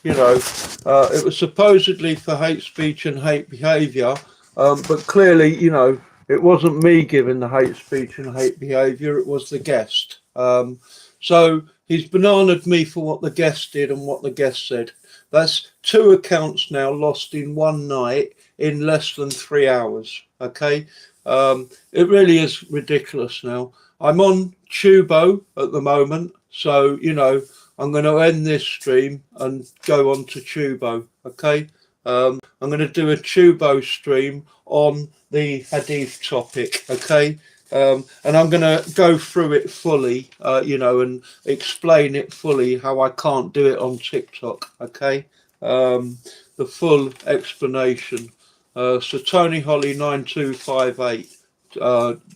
it was supposedly for hate speech and hate behaviour, but clearly, it wasn't me giving the hate speech and hate behaviour, it was the guest. So he's bananaed me for what the guest did and what the guest said. That's two accounts now lost in one night in less than 3 hours. Okay. It really is ridiculous now. I'm on Tubo at the moment, so I'm going to end this stream and go on to Tubo. Okay, I'm going to do a Tubo stream on the Hadith topic. Okay, and I'm going to go through it fully, and explain it fully how I can't do it on TikTok. Okay, the full explanation. So Tony Holly 9258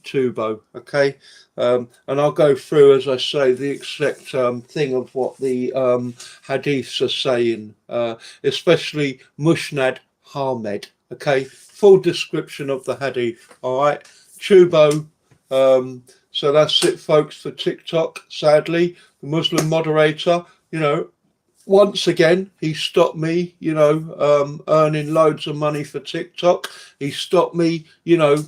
Tubo. Okay. And I'll go through, as I say, the exact thing of what the hadiths are saying, especially Musnad Ahmed. Okay, full description of the hadith. All right, Tubo. So that's it, folks, for TikTok. Sadly, the Muslim moderator, once again, he stopped me, earning loads of money for TikTok. He stopped me,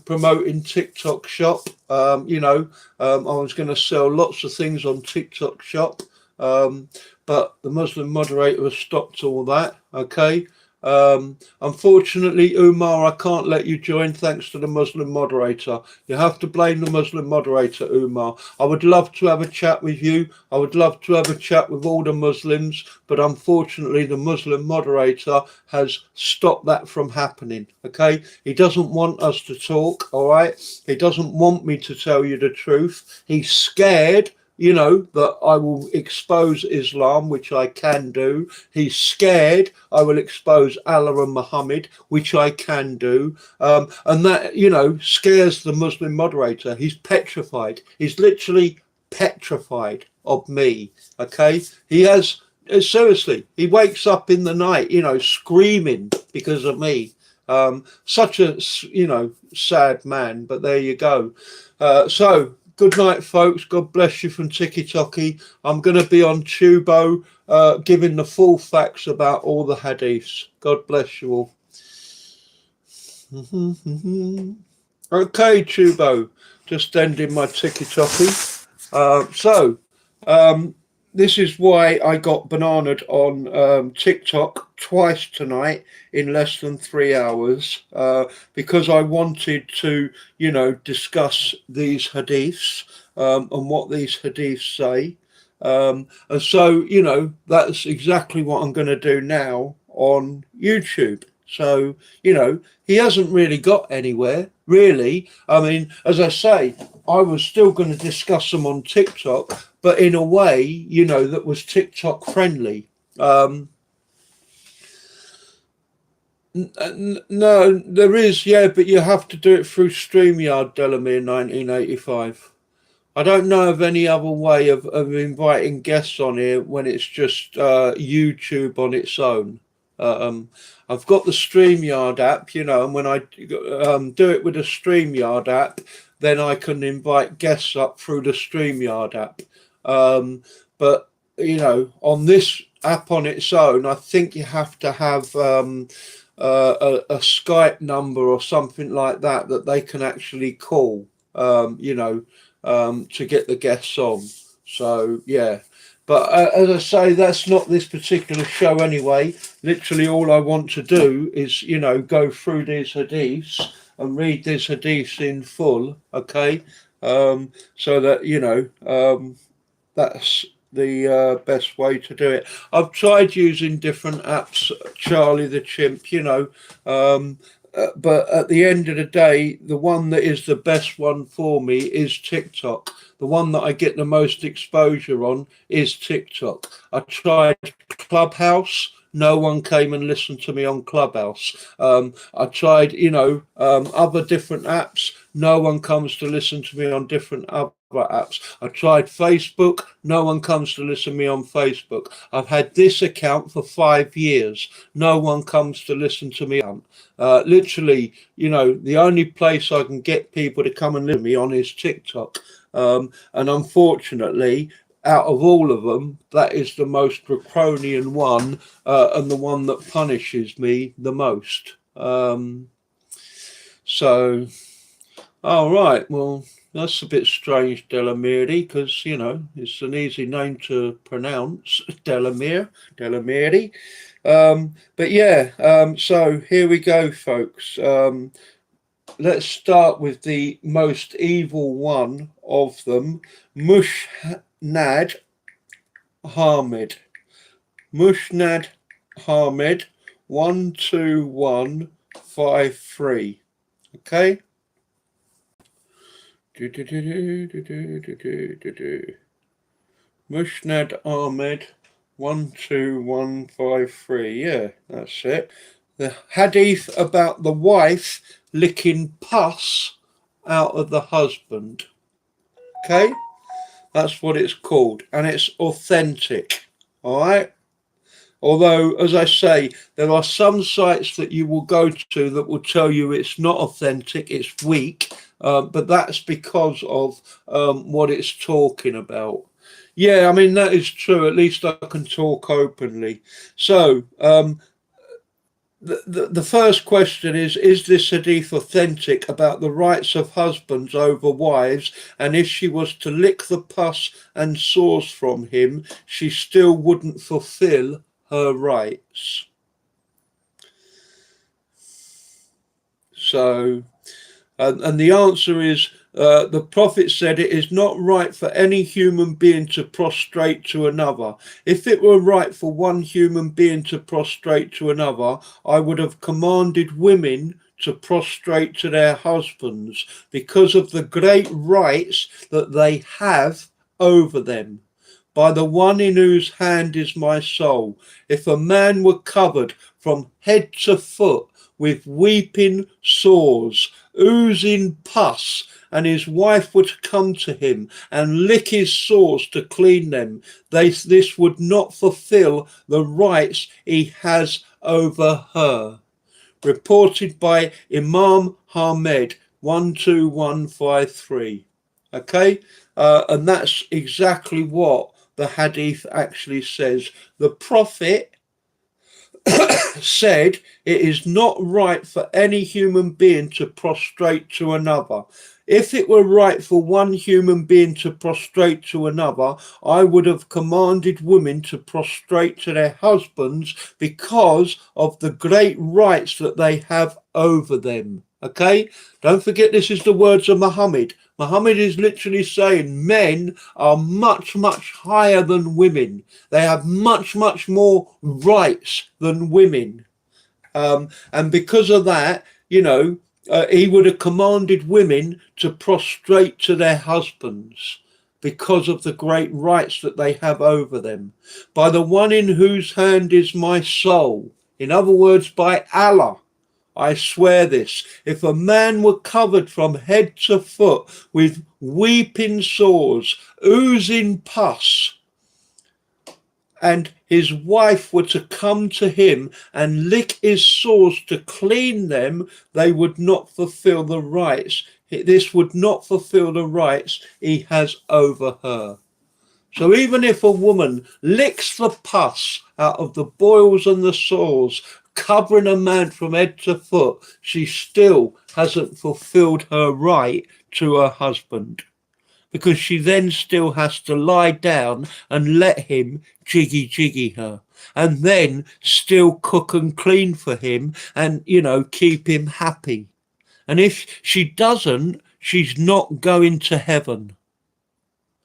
promoting TikTok Shop. I was going to sell lots of things on TikTok Shop, but the Muslim moderator has stopped all that. Okay. Unfortunately, Umar, I can't let you join thanks to the Muslim moderator. You have to blame the Muslim moderator, Umar. I would love to have a chat with you. I would love to have a chat with all the Muslims, but unfortunately, the Muslim moderator has stopped that from happening. Okay, he doesn't want us to talk. All right, he doesn't want me to tell you the truth. He's scared that I will expose Islam, which I can do. He's scared I will expose Allah and Muhammad, which I can do. And that, scares the Muslim moderator. He's petrified. He's literally petrified of me. Okay. He has, seriously, he wakes up in the night, screaming because of me. Such a, sad man, but there you go. So, good night, folks. God bless you from Tiki Toki. I'm going to be on Tubo giving the full facts about all the hadiths. God bless you all. Okay, Tubo. Just ending my Tiki Toki. This is why I got bananaed on TikTok twice tonight in less than 3 hours, because I wanted to, discuss these hadiths and what these hadiths say. And so, that's exactly what I'm going to do now on YouTube. So, he hasn't really got anywhere, really. I mean, as I say, I was still going to discuss them on TikTok, but in a way, that was TikTok friendly. No, there is, yeah, but you have to do it through StreamYard, Delamere 1985. I don't know of any other way of inviting guests on here when it's just YouTube on its own. I've got the StreamYard app, and when I do it with the StreamYard app, then I can invite guests up through the StreamYard app. But, on this app on its own, I think you have to have a Skype number or something like that they can actually call, to get the guests on. So, yeah. But as I say, that's not this particular show anyway. Literally all I want to do is, go through these hadiths and read these hadiths in full, okay? So that, that's the best way to do it. I've tried using different apps, Charlie the Chimp, but at the end of the day, the one that is the best one for me is TikTok. The one that I get the most exposure on is TikTok. I tried Clubhouse. No one came and listened to me on Clubhouse. I tried, other different apps. No one comes to listen to me on different other apps. I tried Facebook. No one comes to listen to me on Facebook. I've had this account for 5 years. No one comes to listen to me on. Literally, the only place I can get people to come and listen to me on is TikTok. And unfortunately, out of all of them, that is the most draconian one, and the one that punishes me the most. So, all right, well, that's a bit strange, Delamere, because, you know, it's an easy name to pronounce, Delamere. But yeah, so here we go, folks. Let's start with the most evil one of them, Mushnad Hamid. Mushnad Hamid, 12153. Okay? Mushnad Ahmed 12153. Yeah, that's it. The hadith about the wife licking pus out of the husband. Okay? That's what it's called. And it's authentic. Alright? Although, as I say, there are some sites that you will go to that will tell you it's not authentic, it's weak, but that's because of what it's talking about. Yeah, I mean, that is true. At least I can talk openly. So, the first question is this hadith authentic about the rights of husbands over wives, and if she was to lick the pus and sores from him, she still wouldn't fulfill her rights? So, and the answer is, the Prophet said it is not right for any human being to prostrate to another. If it were right for one human being to prostrate to another, I would have commanded women to prostrate to their husbands because of the great rights that they have over them. By the one in whose hand is my soul, if a man were covered from head to foot with weeping sores, oozing pus, and his wife were to come to him and lick his sores to clean them, this would not fulfill the rights he has over her. Reported by Imam Ahmed 12153. Okay, and that's exactly what the hadith actually says. The Prophet said it is not right for any human being to prostrate to another. If it were right for one human being to prostrate to another, I would have commanded women to prostrate to their husbands because of the great rights that they have over them. Okay, don't forget this is the words of Muhammad. Muhammad is literally saying men are much, much higher than women. They have much, much more rights than women. And because of that, you know, he would have commanded women to prostrate to their husbands because of the great rights that they have over them. By the one in whose hand is my soul, in other words, by Allah, I swear this, if a man were covered from head to foot with weeping sores, oozing pus, and his wife were to come to him and lick his sores to clean them, they would not fulfill the rights. This would not fulfill the rights he has over her. So even if a woman licks the pus out of the boils and the sores, covering a man from head to foot, she still hasn't fulfilled her right to her husband, because she then still has to lie down and let him jiggy her, and then still cook and clean for him and, you know, keep him happy. And if she doesn't, she's not going to heaven,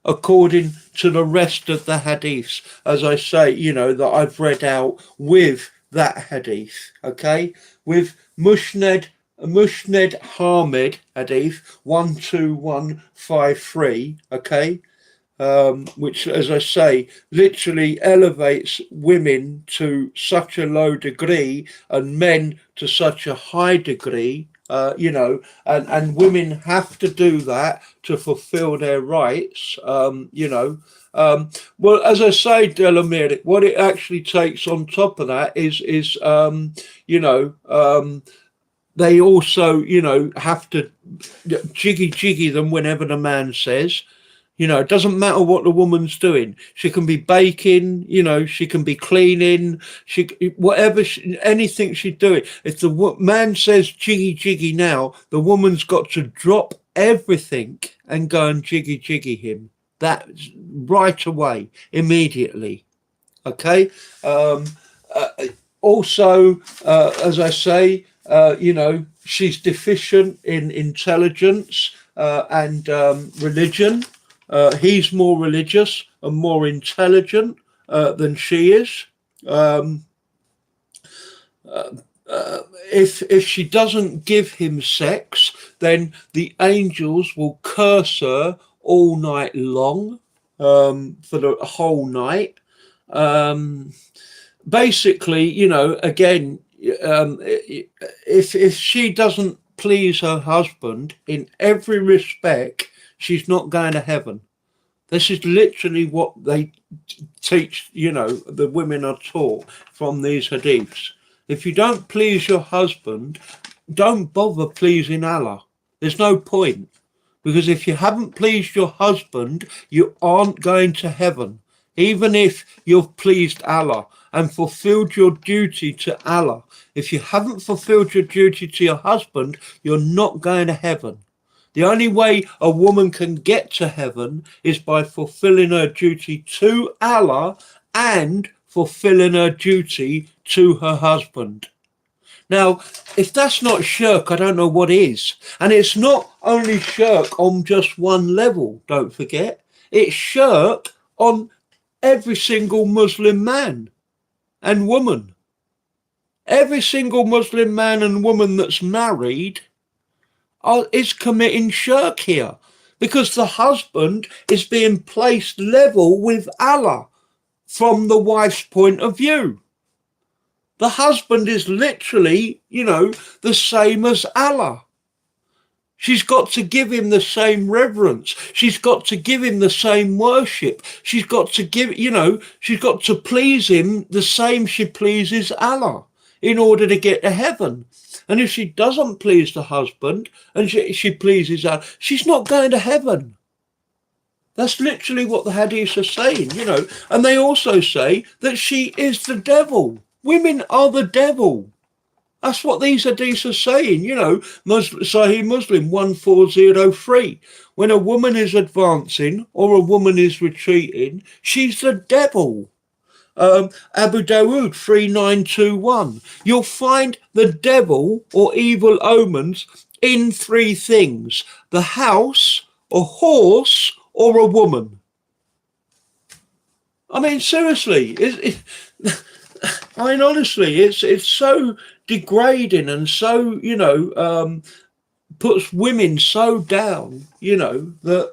according to the rest of the hadiths, as I say, you know, that I've read out with that hadith. Okay, with Musnad Hamid hadith 12153. Okay, which, as I say, literally elevates women to such a low degree and men to such a high degree. You know, and women have to do that to fulfill their rights. You know, well, as I say, Delamere, what it actually takes on top of that is you know, they also, you know, have to jiggy them whenever the man says. You know, it doesn't matter what the woman's doing. She can be baking, you know, she can be cleaning, anything she's doing. If the man says jiggy jiggy now, the woman's got to drop everything and go and jiggy jiggy him. That right away, immediately. Okay. Also, as I say, you know, she's deficient in intelligence and religion. He's more religious and more intelligent than she is. If she doesn't give him sex, then the angels will curse her all night long, for the whole night. Basically, you know, again, if she doesn't please her husband in every respect, she's not going to heaven. This is literally what they teach, you know, the women are taught from these hadiths. If you don't please your husband, don't bother pleasing Allah. There's no point. Because if you haven't pleased your husband, you aren't going to heaven. Even if you've pleased Allah and fulfilled your duty to Allah. If you haven't fulfilled your duty to your husband, you're not going to heaven. The only way a woman can get to heaven is by fulfilling her duty to Allah and fulfilling her duty to her husband. Now, if that's not shirk, I don't know what is. And it's not only shirk on just one level, don't forget. It's shirk on every single Muslim man and woman. Every single Muslim man and woman that's married is committing shirk here, because the husband is being placed level with Allah from the wife's point of view. The husband is literally, you know, the same as Allah. She's got to give him the same reverence. She's got to give him the same worship. She's got to give, you know, she's got to please him the same she pleases Allah in order to get to heaven. And if she doesn't please the husband and she pleases Allah, she's not going to heaven. That's literally what the hadiths are saying, you know. And they also say that she is the devil. Women are the devil. That's what these hadiths are saying, you know. Sahih Muslim 1403. When a woman is advancing or a woman is retreating, she's the devil. Abu Dawood 3921. You'll find the devil or evil omens in three things: the house, a horse, or a woman. I mean, seriously, I mean, honestly, it's so degrading and so, you know, puts women so down, you know, that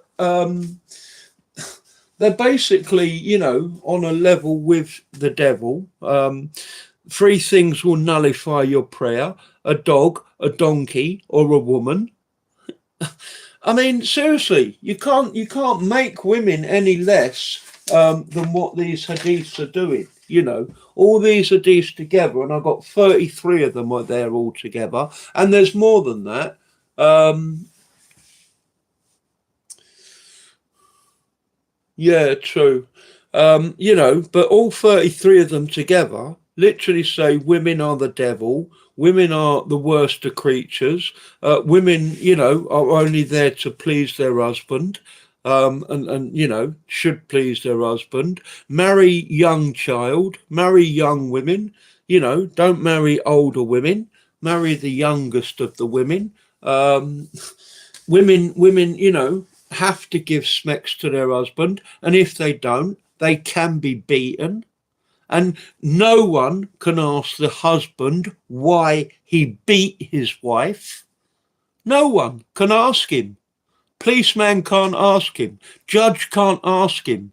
they're basically, you know, on a level with the devil. Three things will nullify your prayer: a dog, a donkey, or a woman. I mean, seriously, you can't make women any less than what these hadiths are doing. You know, all these hadiths together, and I've got 33 of them are there all together, and there's more than that. Yeah, true. You know, but all 33 of them together literally say women are the devil, women are the worst of creatures, women, you know, are only there to please their husband, and you know, should please their husband. Marry young child, marry young women, you know, don't marry older women, marry the youngest of the women. Women, you know, have to give smecks to their husband, and if they don't, they can be beaten. And no one can ask the husband why he beat his wife. No one can ask him. Policeman can't ask him. Judge can't ask him.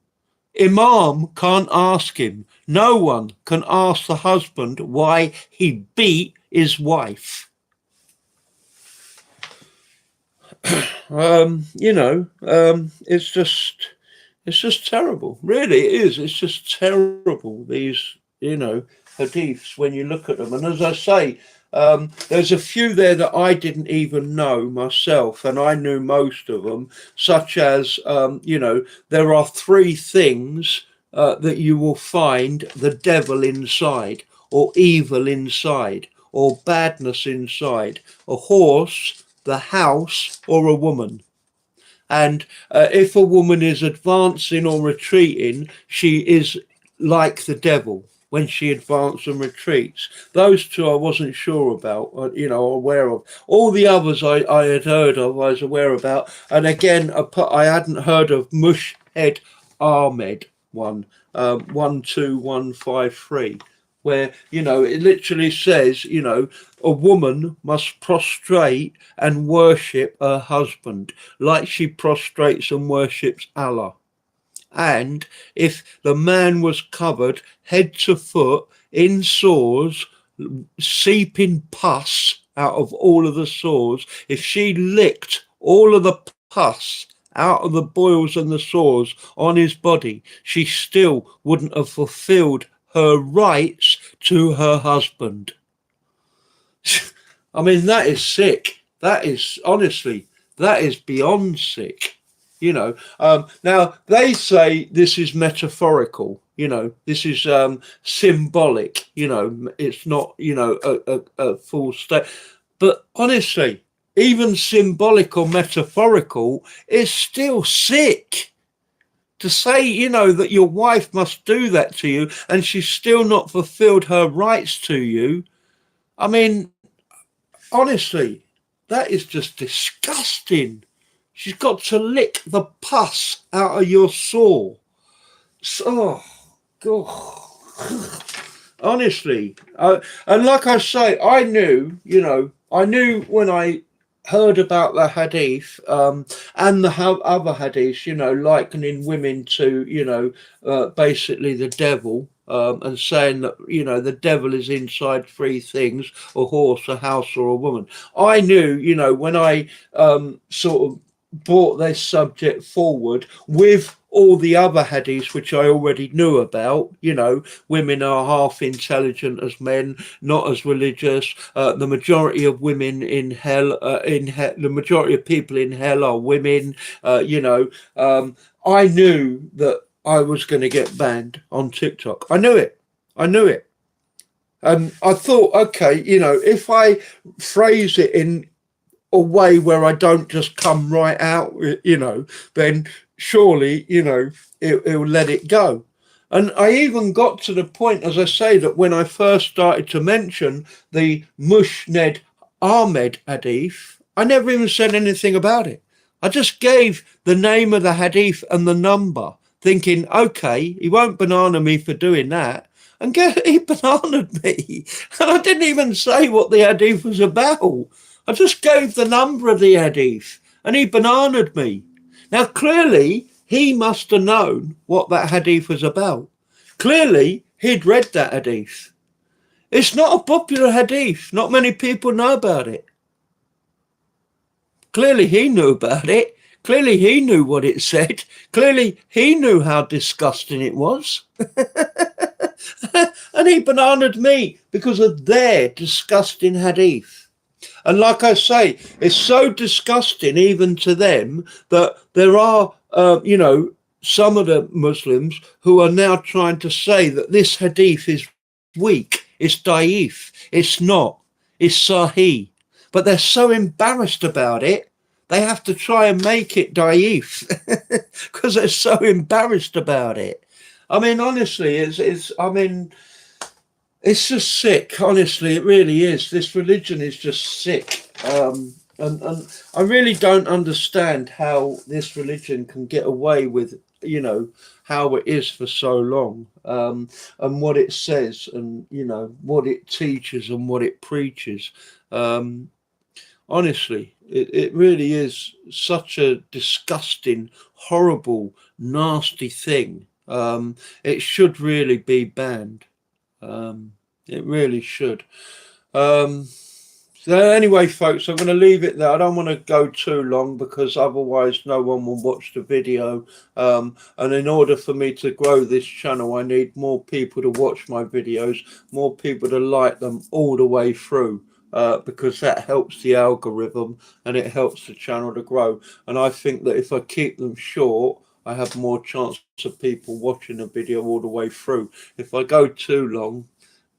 Imam can't ask him. No one can ask the husband why he beat his wife. You know, it's just terrible. Really, it is. It's just terrible, these, you know, hadiths, when you look at them. And as I say, There's a few there that I didn't even know myself, and I knew most of them, such as, there are three things that you will find the devil inside, or evil inside, or badness inside: a horse, the house, or a woman. And if a woman is advancing or retreating, she is like the devil when she advances and retreats. Those two I wasn't sure about, aware of. All the others I had heard of, I was aware about. And again, I hadn't heard of Mushhead Ahmed one, 12153. Where, it literally says, a woman must prostrate and worship her husband like she prostrates and worships Allah. And if the man was covered head to foot in sores, seeping pus out of all of the sores, if she licked all of the pus out of the boils and the sores on his body, she still wouldn't have fulfilled her rights to her husband. I mean, that is sick. That is, honestly, that is beyond sick. Now they say this is metaphorical. This is symbolic. It's not, a full state. But honestly, even symbolic or metaphorical is still sick. To say, that your wife must do that to you and she's still not fulfilled her rights to you. I mean, honestly, that is just disgusting. She's got to lick the pus out of your sore. Oh, God. Honestly. And like I say, I knew when I heard about the hadith and the other hadiths, likening women to, basically the devil, and saying that, the devil is inside three things: a horse, a house, or a woman. I knew, when I sort of brought this subject forward with all the other hadiths which I already knew about, women are half intelligent as men, not as religious. The majority of women in hell, the majority of people in hell are women. I knew that I was going to get banned on TikTok. I knew it. And I thought, okay, if I phrase it in a way where I don't just come right out, then surely, it'll let it go. And I even got to the point, as I say, that when I first started to mention the Musnad Ahmed hadith, I never even said anything about it. I just gave the name of the hadith and the number, thinking, okay, he won't banana me for doing that. And he bananaed me. And I didn't even say what the hadith was about. I just gave the number of the hadith and he bananaed me. Now, clearly, he must have known what that hadith was about. Clearly, he'd read that hadith. It's not a popular hadith. Not many people know about it. Clearly, he knew about it. Clearly, he knew what it said. Clearly, he knew how disgusting it was. And he bananaed me because of their disgusting hadith. And like I say, it's so disgusting even to them that there are, some of the Muslims who are now trying to say that this hadith is weak, it's da'if, it's not, it's sahih. But they're so embarrassed about it, they have to try and make it da'if because they're so embarrassed about it. I mean, honestly, it's just sick. Honestly, it really is. This religion is just sick. And I really don't understand how this religion can get away with, how it is for so long, and what it says, and, what it teaches and what it preaches. Honestly, it really is such a disgusting, horrible, nasty thing. It should really be banned. It really should. So anyway, folks, I'm going to leave it there. I don't want to go too long because otherwise no one will watch the video. And in order for me to grow this channel, I need more people to watch my videos, more people to like them all the way through. because that helps the algorithm and it helps the channel to grow. And I think that if I keep them short, I have more chance of people watching a video all the way through. If I go too long,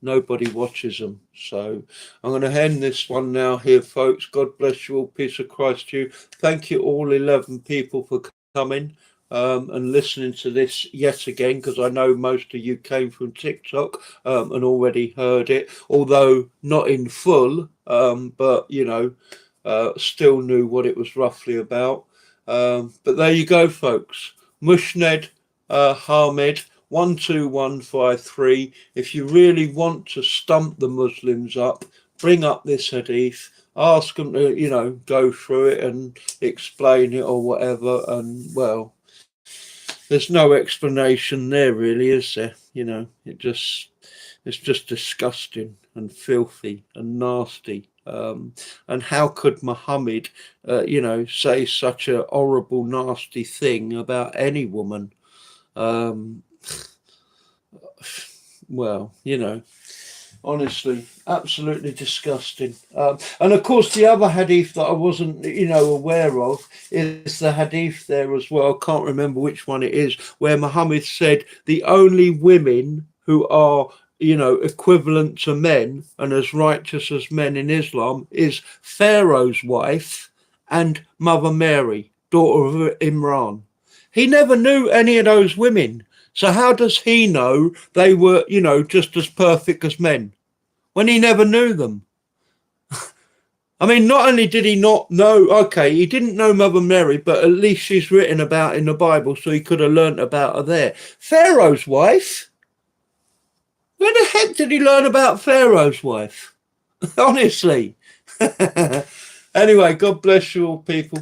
nobody watches them. So I'm going to end this one now here, folks. God bless you all. Peace of Christ to you. Thank you all 11 people for coming and listening to this yet again, because I know most of you came from TikTok and already heard it, although not in full, but you know, still knew what it was roughly about. But there you go, folks. Mushned Hamid 12153. If you really want to stump the Muslims up, bring up this hadith, ask them to, you know, go through it and explain it or whatever. And well, there's no explanation there, really, is there? You know, it's just disgusting and filthy and nasty. And how could Muhammad, you know, say such a horrible, nasty thing about any woman? Well, you know, honestly, absolutely disgusting. And of course, the other hadith that I wasn't, you know, aware of is the hadith there as well. I can't remember which one it is, where Muhammad said the only women who are, you know, equivalent to men and as righteous as men in Islam is Pharaoh's wife and Mother Mary, daughter of Imran. He never knew any of those women. So how does he know they were, you know, just as perfect as men when he never knew them? I mean, not only did he not know, okay, he didn't know Mother Mary, but at least she's written about in the Bible, so he could have learnt about her there. Pharaoh's wife? Where the heck did he learn about Pharaoh's wife? Honestly. Anyway, God bless you all, people.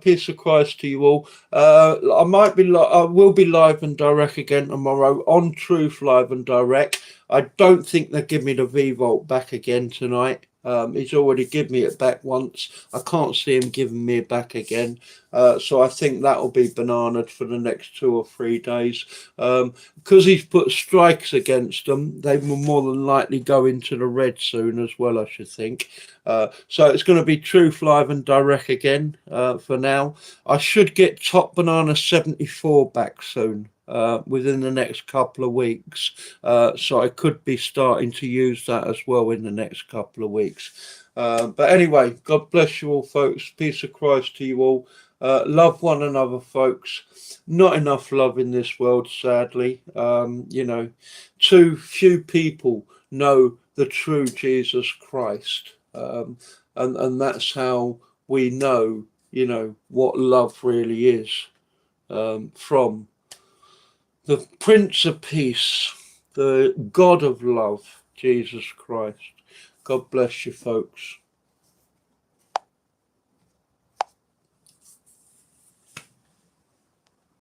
Peace of Christ to you all. I will be live and direct again tomorrow on Truth Live and Direct. I don't think they'll give me the V-Volt back again tonight. He's already given me it back once. I can't see him giving me it back again. So I think that'll be bananaed for the next 2 or 3 days. Because he's put strikes against them, they will more than likely go into the red soon as well, I should think. So it's going to be Truth Live and Direct again for now. I should get Top Banana 74 back soon. Within the next couple of weeks, so I could be starting to use that as well in the next couple of weeks. But anyway, God bless you all, folks. Peace of Christ to you all. Love one another, folks. Not enough love in this world, sadly. You know, too few people know the true Jesus Christ, and that's how we know, you know, what love really is, from the Prince of Peace, the God of love, Jesus Christ. God bless you, folks.